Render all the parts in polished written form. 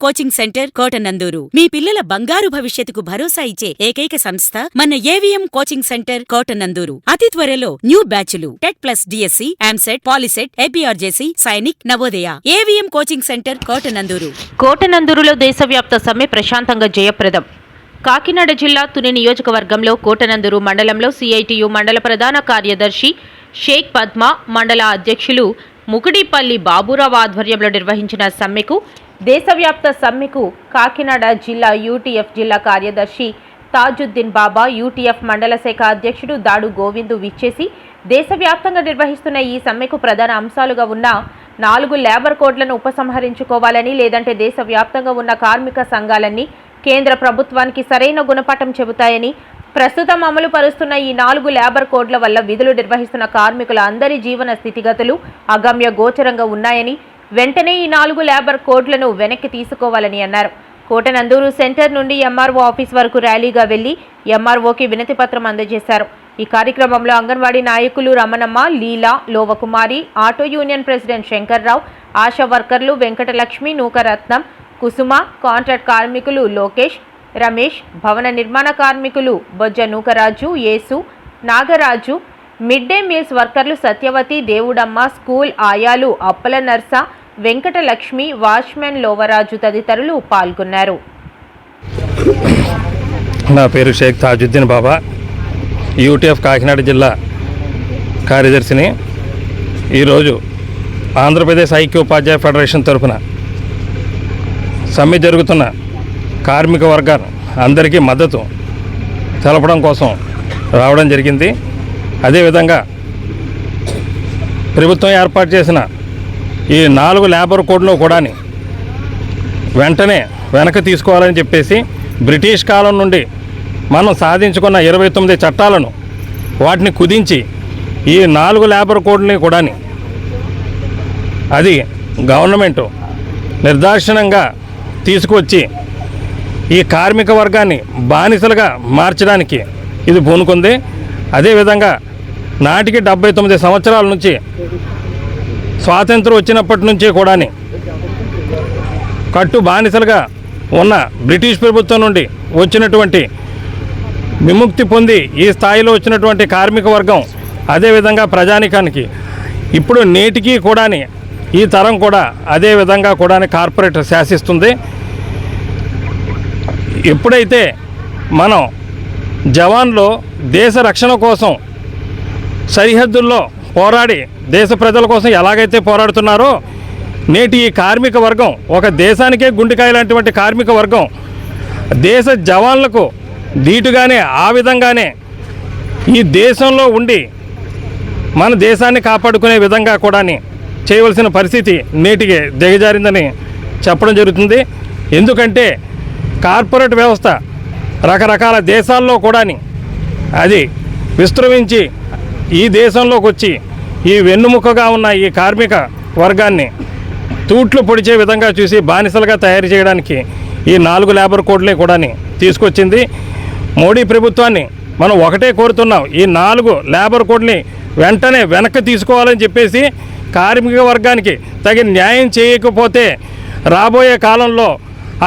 Coaching centre Kotananduru మీ పిల్లల బంగారు భవిష్యత్తుకు భరోసా ఇచ్చే ఏకైక సంస్థ మన ఏవిఎం కోచింగ్ సెంటర్ కోటనందూరు. అతి త్వరలో న్యూ బ్యాచ్లు TET plus DSC, EAMCET, POLYCET, APRJC, Sainik, Navodaya. AVM coaching centre Kotananduru. కోటనందూరులో దేశవ్యాప్త సమ్మె ప్రశాంతంగా జయప్రదం. కాకినాడ జిల్లా తుని నియోజకవర్గంలో కోటనందూరు మండలంలో సిఐటియు మండల ప్రధాన కార్యదర్శి షేక్ పద్మ, మండల అధ్యక్షులు ముకుడిపల్లి బాబురావు ఆధ్వర్యంలో నిర్వహించిన సమ్మెకు దేశవ్యాప్త సమ్మెకు కాకినాడ జిల్లా యూటీఎఫ్ జిల్లా కార్యదర్శి తాజుద్దీన్ బాబా, యూటీఎఫ్ మండల శాఖ అధ్యక్షుడు దాడు గోవిందు విచ్చేసి దేశవ్యాప్తంగా నిర్వహిస్తున్న ఈ సమ్మెకు ప్రధాన అంశాలుగా ఉన్న 4 లేబర్ కోడ్లను ఉపసంహరించుకోవాలని, లేదంటే దేశవ్యాప్తంగా ఉన్న కార్మిక సంఘాలన్నీ కేంద్ర ప్రభుత్వానికి సరైన గుణపాఠం చెబుతాయని, ప్రస్తుతం అమలు పరుస్తున్న ఈ 4 లేబర్ కోడ్ల వల్ల విధులు నిర్వహిస్తున్న కార్మికుల అందరి జీవన స్థితిగతులు అగమ్య గోచరంగా ఉన్నాయని, వెంటనే ఈ 4 లేబర్ కోడ్లను వెనక్కి తీసుకోవాలని అన్నారు. కోటనందూరు సెంటర్ నుండి ఎంఆర్ఓ ఆఫీస్ వరకు ర్యాలీగా వెళ్లి ఎంఆర్ఓకి వినతి పత్రం అందజేశారు. ఈ కార్యక్రమంలో అంగన్వాడీ నాయకులు Ramanamma, Leela, Lovakumari, auto union president Shankarrao, ASHA వర్కర్లు వెంకటలక్ష్మి, నూకరత్నం, కుసుమ, కాంట్రాక్ట్ కార్మికులు లోకేష్, రమేష్, భవన నిర్మాణ కార్మికులు బొజ్జ నూకరాజు, యేసు, నాగరాజు, మిడ్ డే మీల్స్ వర్కర్లు సత్యవతి, దేవుడమ్మ, స్కూల్ ఆయాలు అప్పల నర్స, వెంకటలక్ష్మి, వాచ్మెన్ లోవరాజు తదితరులు పాల్గొన్నారు. నా పేరు షేక్ తాజుద్దీన్ బాబా, యూటీఎఫ్ కాకినాడ జిల్లా కార్యదర్శిని. ఈరోజు ఆంధ్రప్రదేశ్ ఐక్య ఉపాధ్యాయ ఫెడరేషన్ తరఫున సమ్మె జరుగుతున్న కార్మిక వర్గాలు అందరికీ మద్దతు తెలపడం కోసం రావడం జరిగింది. అదేవిధంగా ప్రభుత్వం ఏర్పాటు చేసిన ఈ 4 లేబర్ కోడ్లో కూడా వెంటనే వెనక్కి తీసుకోవాలని చెప్పేసి బ్రిటిష్ కాలం నుండి మనం సాధించుకున్న 29 చట్టాలను వాటిని కుదించి ఈ 4 లేబర్ కోడ్ని కూడా అది గవర్నమెంటు నిర్దాక్షిణ్యంగా తీసుకొచ్చి ఈ కార్మిక వర్గాన్ని బానిసలుగా మార్చడానికి ఇది పూనుకుంది. అదేవిధంగా నాటికి 79 సంవత్సరాల నుంచి స్వాతంత్రం వచ్చినప్పటి నుంచి కూడా కట్టు బానిసలుగా ఉన్న బ్రిటిష్ ప్రభుత్వం నుండి వచ్చినటువంటి విముక్తి పొంది ఈ స్థాయిలో వచ్చినటువంటి కార్మిక వర్గం, అదేవిధంగా ప్రజానికానికి ఇప్పుడు నేటికి కూడా ఈ తరం కూడా అదేవిధంగా కూడా కార్పొరేట్ శాసిస్తుంది. ఎప్పుడైతే మనం జవాన్లు దేశ రక్షణ కోసం సరిహద్దుల్లో పోరాడి దేశ ప్రజల కోసం ఎలాగైతే పోరాడుతున్నారో, నేటి ఈ కార్మిక వర్గం ఒక దేశానికే గుండెకాయ లాంటి కార్మిక వర్గం దేశ జవాన్లకు ధీటుగానే ఆ విధంగానే ఈ దేశంలో ఉండి మన దేశాన్ని కాపాడుకునే విధంగా కూడా చేయవలసిన పరిస్థితి నేటికి దిగజారిందని చెప్పడం జరుగుతుంది. ఎందుకంటే కార్పొరేట్ వ్యవస్థ రకరకాల దేశాల్లో కూడా అది విస్తరించి ఈ దేశంలోకి వచ్చి ఈ వెన్నుముకగా ఉన్న ఈ కార్మిక వర్గాన్ని తూట్లు పొడిచే విధంగా చూసి బానిసలుగా తయారు చేయడానికి ఈ 4 లేబర్ కోడ్లే కూడా తీసుకొచ్చింది. మోడీ ప్రభుత్వాన్ని మనం ఒకటే కోరుతున్నాం, ఈ 4 లేబర్ కోడ్ని వెంటనే వెనక్కి తీసుకోవాలని చెప్పేసి, కార్మిక వర్గానికి తగిన న్యాయం చేయకపోతే రాబోయే కాలంలో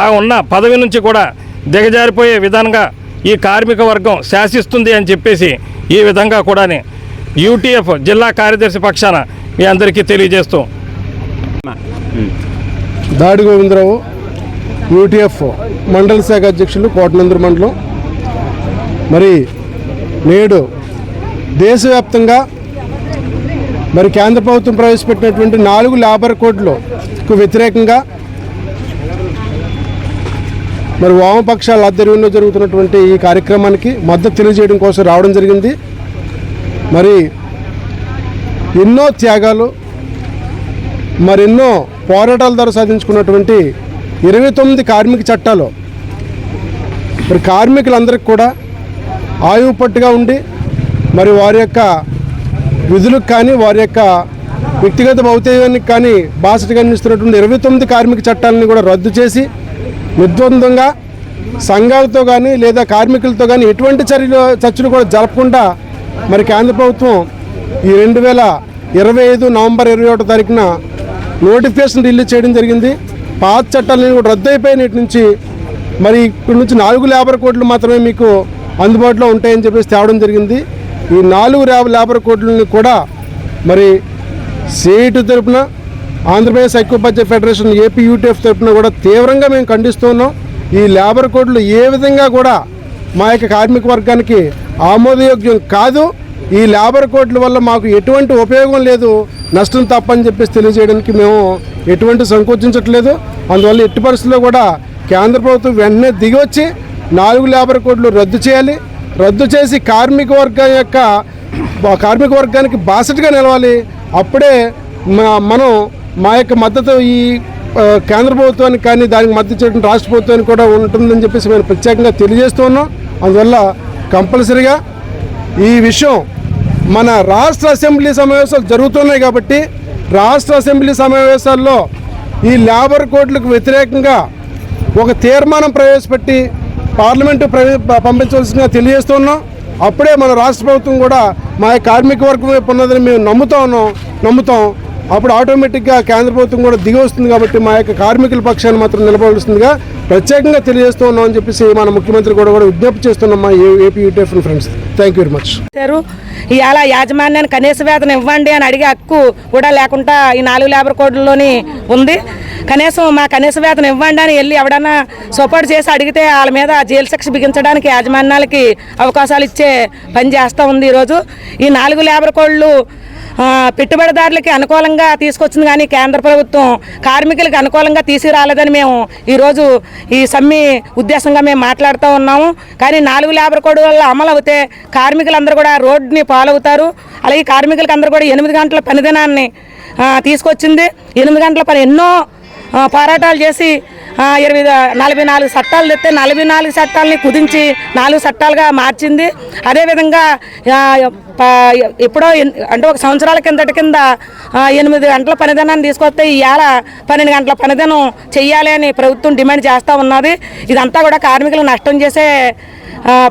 ఆ ఉన్న పదవి నుంచి కూడా దిగజారిపోయే విధంగా ఈ కార్మిక వర్గం శాసిస్తుంది అని చెప్పేసి ఈ విధంగా కూడా యూటీఎఫ్ జిల్లా కార్యదర్శి పక్షాన మీ అందరికీ తెలియజేస్తూ. దాడి గోవిందరావు, యూటీఎఫ్ మండల శాఖ అధ్యక్షులు, కోటనందూరు మండలం. మరి నేడు దేశవ్యాప్తంగా మరి కేంద్ర ప్రభుత్వం ప్రవేశపెట్టినటువంటి 4 లేబర్ కోడ్లకు వ్యతిరేకంగా మరి వామపక్షాల ఆధ్వర్యంలో జరుగుతున్నటువంటి ఈ కార్యక్రమానికి మద్దతు తెలియజేయడం కోసం రావడం జరిగింది. మరి ఎన్నో త్యాగాలు, మరెన్నో పోరాటాల ద్వారా సాధించుకున్నటువంటి 29 కార్మిక చట్టాలు మరి కార్మికులందరికీ కూడా ఆయువు పట్టుగా ఉండి మరి వారి యొక్క విధులకు కానీ వారి యొక్క వ్యక్తిగత భౌతికానికి కానీ బాసటగా నిలుస్తున్నటువంటి 29 కార్మిక చట్టాలని కూడా రద్దు చేసి నిర్ద్వందంగా సంఘాలతో కానీ లేదా కార్మికులతో కానీ ఎటువంటి చర్చలు కూడా జరపకుండా మరి కేంద్ర ప్రభుత్వం ఈ 2025 నవంబర్ 21వ తారీఖున నోటిఫికేషన్ రిలీజ్ చేయడం జరిగింది. పాత చట్టాలన్నీ కూడా రద్దు అయిపోయిన నుంచి మరి ఇప్పటి నుంచి 4 లేబర్ కోడ్లు మాత్రమే మీకు అందుబాటులో ఉంటాయని చెప్పేసి తేవడం జరిగింది. ఈ 4 లేబర్ కోడ్లని కూడా మరి సిఐటి తరఫున, ఆంధ్రప్రదేశ్ ఐక్యోపాధ్యాయ ఫెడరేషన్ ఏపీ యూటీఎఫ్ తరఫున కూడా తీవ్రంగా మేము ఖండిస్తున్నాం. ఈ లేబర్ కోడ్లు ఏ విధంగా కూడా మా యొక్క కార్మిక వర్గానికి ఆమోదయోగ్యం కాదు. ఈ లేబర్ కోడ్ల వల్ల మాకు ఎటువంటి ఉపయోగం లేదు, నష్టం తప్పని చెప్పేసి తెలియజేయడానికి మేము ఎటువంటి సంకోచించట్లేదు. అందువల్ల ఎట్టి పరిస్థితుల్లో కూడా కేంద్ర ప్రభుత్వం వెంటనే దిగివచ్చి 4 లేబర్ కోడ్లు రద్దు చేయాలి. రద్దు చేసి కార్మిక వర్గానికి బాసటగా నిలవాలి. అప్పుడే మనం మా యొక్క మద్దతు ఈ కేంద్ర ప్రభుత్వానికి కానీ దానికి మద్దతు చేయడం రాష్ట్ర ప్రభుత్వానికి కూడా ఉంటుందని చెప్పేసి మేము ప్రత్యేకంగా తెలియజేస్తూ ఉన్నాం. అందువల్ల కంపల్సరీగా ఈ విషయం మన రాష్ట్ర అసెంబ్లీ సమావేశాలు జరుగుతున్నాయి కాబట్టి రాష్ట్ర అసెంబ్లీ సమావేశాల్లో ఈ లేబర్ కోడ్లకు వ్యతిరేకంగా ఒక తీర్మానం ప్రవేశపెట్టి పార్లమెంటు పంపించవలసిందిగా తెలియజేస్తున్నాం. అప్పుడే మన రాష్ట్ర ప్రభుత్వం కూడా మా కార్మిక వర్గం వైపు ఉన్నదని మేము నమ్ముతాం. అప్పుడు ఆటోమేటిక్గా కేంద్ర ప్రభుత్వం కూడా దిగి వస్తుంది. కాబట్టి మా యొక్క కార్మికుల పక్షాన్ని మాత్రం నిలబడాల్సిందిగా ప్రత్యేకంగా తెలియజేస్తూ ఉన్నాం అని చెప్పేసి మన ముఖ్యమంత్రి కూడా విజ్ఞప్తి చేస్తున్నాం మా AP UTF friends. Thank you very much. ఇవాళ యాజమాన్యాన్ని కనీస వేతనం ఇవ్వండి అని అడిగే హక్కు కూడా లేకుండా ఈ 4 లేబర్ కోడ్లలోని ఉంది. కనీసం మా కనీస వేతనం ఇవ్వండి అని వెళ్ళి ఎవడన్నా సపోర్ట్ చేసి అడిగితే వాళ్ళ మీద జైలు శిక్ష బిగించడానికి యాజమాన్యాలకి అవకాశాలు ఇచ్చే పని చేస్తూ ఉంది. ఈరోజు ఈ 4 లేబర్ కోడ్లు పెట్టుబడిదారులకి అనుకూలంగా తీసుకొచ్చింది, కానీ కేంద్ర ప్రభుత్వం కార్మికులకి అనుకూలంగా తీసుకురాలేదని మేము ఈరోజు ఈ సమ్మె ఉద్దేశంగా మేము మాట్లాడుతూ ఉన్నాము. కానీ 4 లేబర్ కోడ్ వల్ల అమలు అవుతే కార్మికులందరూ కూడా రోడ్డుని పాలవుతారు. అలాగే కార్మికులకి అందరూ కూడా 8 గంటల పనిదినాన్ని తీసుకొచ్చింది. 8 గంటల పని ఎన్నో పోరాటాలు చేసి 44 చట్టాలు తెస్తే 44 చట్టాలని కుదించి 4 చట్టాలుగా మార్చింది. అదేవిధంగా ఎప్పుడో అంటే 1 సంవత్సరాల కింద 8 గంటల పనిదినాన్ని తీసుకొస్తే ఇవాళ 12 గంటల పనిదినం చెయ్యాలి అని ప్రభుత్వం డిమాండ్ చేస్తూ ఉన్నది. ఇదంతా కూడా కార్మికులు నష్టం చేసే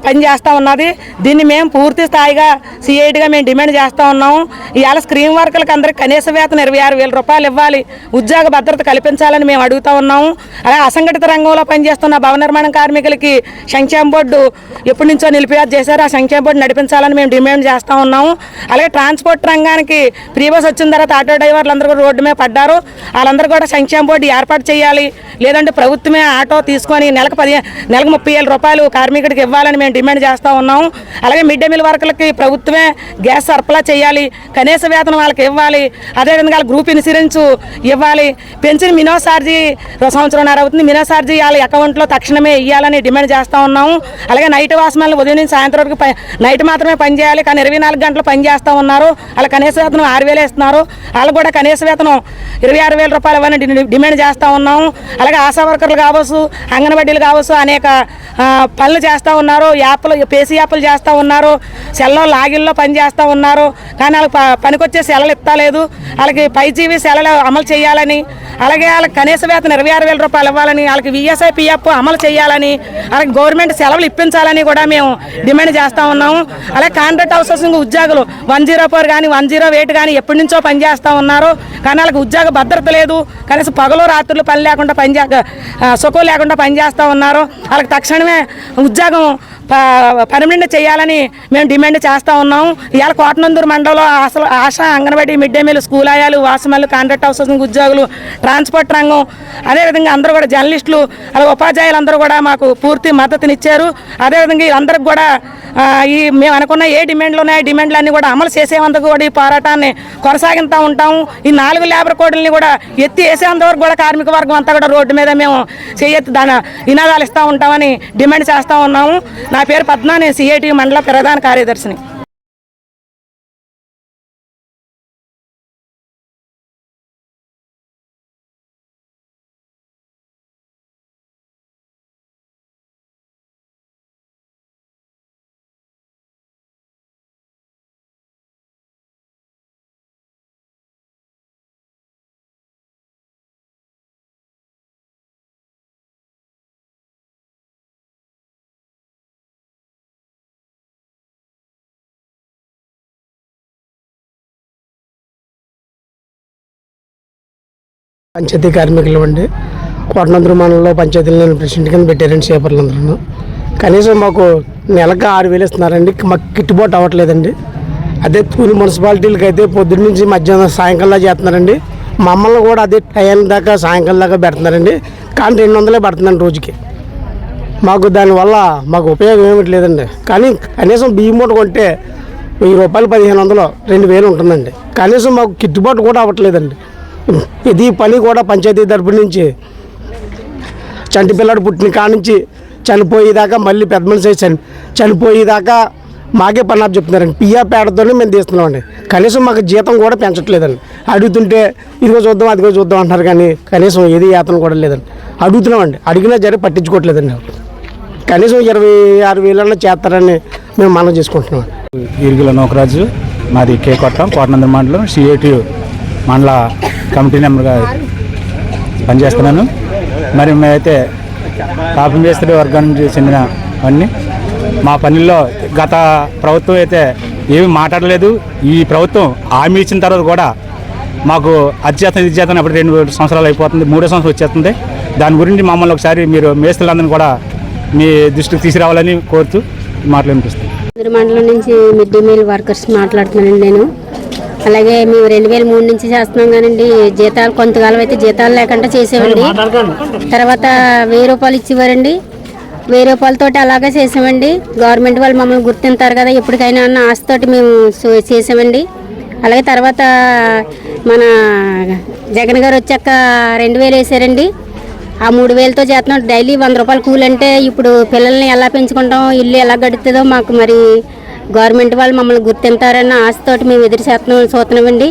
పని చేస్తూ ఉన్నది. దీన్ని మేము పూర్తి స్థాయిగా సిఐటిగా మేము డిమాండ్ చేస్తూ ఉన్నాము. ఇవాళ స్క్రీన్ వర్కర్లకు అందరికీ కనీస వేతనం 26,000 రూపాయలు ఇవ్వాలి, ఉద్యోగ భద్రత కల్పించాలని మేము అడుగుతూ ఉన్నాము. అలాగే అసంఘటిత రంగంలో పనిచేస్తున్న భవన నిర్మాణ కార్మికులకి సంక్షేమ బోర్డు ఎప్పటి నుంచో నిలిపివేత చేశారు. ఆ సంక్షేమ బోర్డు నడిపించాలని మేము డిమాండ్ చేస్తూ ఉన్నాము. అలాగే ట్రాన్స్పోర్ట్ రంగానికి ఫ్రీ బస్ వచ్చిన తర్వాత ఆటో డ్రైవర్లు అందరూ కూడా రోడ్డు మీద పడ్డారు. వాళ్ళందరూ కూడా సంక్షేమ బోర్డు ఏర్పాటు చేయాలి, లేదంటే ప్రభుత్వమే ఆటో తీసుకొని నెలకు 30,000 రూపాయలు కార్మికుడికి ఇవ్వాలని మేము డిమాండ్ చేస్తూ ఉన్నాము. అలాగే మిడ్ డే మీల్ వర్కర్లకి ప్రభుత్వమే గ్యాస్ సరఫరా చేయాలి, కనీస వేతనం వాళ్ళకి ఇవ్వాలి, అదేవిధంగా గ్రూప్ ఇన్సూరెన్స్ ఇవ్వాలి, పెన్షన్ మినో ఛార్జీ 1.5 సంవత్సరం అవుతుంది, మినో ఛార్జీ వాళ్ళ అకౌంట్లో తక్షణమే ఇవ్వాలని డిమాండ్ చేస్తూ ఉన్నాము. అలాగే నైట్ వాచ్మెన్లు ఉదయం నుంచి సాయంత్రం వరకు నైట్ మాత్రమే పనిచేయాలి, కానీ 24 గంటలు పని చేస్తూ ఉన్నారు. అలా కనీస వేతనం 6,000 ఇస్తున్నారు. వాళ్ళు కూడా కనీస వేతనం 26,000 రూపాయలు ఇవ్వాలని డిమాండ్ చేస్తూ ఉన్నాము. అలాగే ఆశా వర్కర్లు కావచ్చు, అంగన్వాడీలు కావచ్చు, అనేక పనులు చేస్తూ ఉన్నారు. పేసీ యాప్లు చేస్తూ ఉన్నారు, సెల్లో లాగిల్లో పని చేస్తూ ఉన్నారు. కానీ వాళ్ళకి పనికొచ్చే సెలవులు ఇస్తలేదు. వాళ్ళకి 5 సెలవులు అమలు చేయాలని, అలాగే వాళ్ళకి కనీస వేతనం 26,000 రూపాయలు ఇవ్వాలని, వాళ్ళకి విఎస్ఐ పిఎఫ్ అమలు చేయాలని, అలాగే గవర్నమెంట్ సెలవులు ఇప్పించాలని కూడా మేము డిమాండ్ చేస్తూ ఉన్నాము. అలాగే కాంట్రాక్ట్ అవుట్సోర్సింగ్ ఉద్యోగులు 104 కానీ 108 కానీ ఎప్పటి నుంచో పనిచేస్తూ ఉన్నారు. కానీ వాళ్ళకి ఉద్యోగ భద్రత లేదు. కనీసం పగలు రాత్రులు పని లేకుండా సుఖం లేకుండా పనిచేస్తూ ఉన్నారు. వాళ్ళకి తక్షణమే ఉద్యోగం పర్మనెంట్ చేయాలని మేము డిమాండ్ చేస్తూ ఉన్నాము. ఇవాళ కోటనందూరు మండలంలో ASHA, anganwadi, mid day meal, school ఆయాలు, వాసమల్లు, కాంట్రాక్ట్ అవుట్సోర్సింగ్ ఉద్యోగులు, ట్రాన్స్పోర్ట్ రంగం, అదేవిధంగా అందరూ కూడా జర్నలిస్టులు, అలాగే ఉపాధ్యాయులు అందరూ కూడా మాకు పూర్తి మద్దతునిచ్చారు. అదేవిధంగా వీళ్ళందరికీ కూడా మేము అనుకున్న ఏ డిమాండ్లు ఉన్నాయో డిమాండ్లన్నీ కూడా అమలు చేసేందుకు కూడా ఈ పోరాటాన్ని కొనసాగిస్తూ ఉంటాము. ఈ 4 లేబర్ కోడ్లని కూడా ఎత్తి వేసేంత వరకు కూడా కార్మిక వర్గం అంతా కూడా రోడ్డు మీద మేము చేయెత్తి దాని నినాదాలు ఇస్తూ ఉంటామని డిమాండ్ చేస్తూ ఉన్నాము. నా పేరు పద్మ, నేను సిఐటి మండల ప్రధాన కార్యదర్శిని. పంచాయతీ కార్మికులు అండి. కోటనందూరు మండలంలో పంచాయతీలు నేను ప్రెసిడెంట్ కింద పెట్టారండి చేపర్లందరూ. కనీసం మాకు నెలకు 6,000 ఇస్తున్నారండి, మాకు గిట్టుబాటు అవ్వట్లేదండి. అదే కొన్ని మున్సిపాలిటీలకి అయితే పొద్దున్న నుంచి మధ్యాహ్నం సాయంకాలం చేస్తున్నారండి. మమ్మల్ని కూడా అదే టైం దాకా సాయంకాలం దాకా పెడుతున్నారండి. కానీ 200 పడుతుందండి రోజుకి. మాకు దానివల్ల మాకు ఉపయోగం ఏమిటి లేదండి. కానీ కనీసం బియ్యం మూట కొంటే 1000 రూపాయలు 1500 2000 ఉంటుందండి. కనీసం మాకు గిట్టుబాటు కూడా అవ్వట్లేదండి. ఇది పని కూడా పంచాయతీ తరపు నుంచి చంటి పిల్లడు పుట్టిన కాడ నుంచి చనిపోయేదాకా మళ్ళీ పెద్ద మనిషి చనిపోయేదాకా మాకే పని ఆపు చెప్తున్నారండి. పియ్య పేడతోనే మేము తీస్తున్నామండి. కనీసం మాకు జీతం కూడా పెంచట్లేదండి. అడుగుతుంటే ఇదిగో చూద్దాం అదిగో చూద్దాం అంటున్నారు, కానీ కనీసం ఏది వేతనం కూడా లేదండి. అడుగుతున్నామండి, అడిగినా జరి పట్టించుకోవట్లేదండి. కనీసం 26,000 చేస్తారని మేము మనం చేసుకుంటున్నాం. ఈరుగుల నోకరాజు, మాది కేకొట్టం, కోటనందూరు మండలం, CITU మండల కమిటీ మెంబర్గా పనిచేస్తున్నాను. మరి మేమైతే కాఫీ మేస్త్రి వర్గానికి చెందినవన్నీ మా పనుల్లో గత ప్రభుత్వం అయితే ఏమీ మాట్లాడలేదు. ఈ ప్రభుత్వం హామీ ఇచ్చిన తర్వాత కూడా మాకు అత్యాతం ఇచ్చేతం అప్పుడు 2 సంవత్సరాలు అయిపోతుంది, 3వ సంవత్సరం వచ్చేస్తుంది. దాని గురించి మమ్మల్ని ఒకసారి మీరు మేస్త్రులందరినీ కూడా మీ దృష్టికి తీసుకురావాలని కోరుతూ మాటలు వినిపిస్తాను. మండలం నుంచి మిడ్ డే మీల్ వర్కర్స్ మాట్లాడుతున్నానండి నేను. అలాగే మేము 2003 నుంచి చేస్తున్నాం కానండి, జీతాలు కొంతకాలం అయితే జీతాలు లేకుండా చేసేవండి. తర్వాత 1000 రూపాయలు ఇచ్చేవారండి. 1000 రూపాయలతోటి అలాగే చేసామండి. గవర్నమెంట్ వాళ్ళు మమ్మల్ని గుర్తింటారు కదా ఎప్పటికైనా అన్న ఆశతోటి మేము చేసామండి. అలాగే తర్వాత మన జగన్ గారు వచ్చాక 2000 వేసారండి. ఆ 3000తో చేస్తున్నాం. డైలీ 100 రూపాయలు కూలి అంటే ఇప్పుడు పిల్లల్ని ఎలా పెంచుకుంటాం, ఇల్లు ఎలా గడుతుందో మాకు మరి గవర్నమెంట్ వాళ్ళు మమ్మల్ని గుర్తింటారన్న ఆశతోటి మేము ఎదురు చూస్తున్నామండి.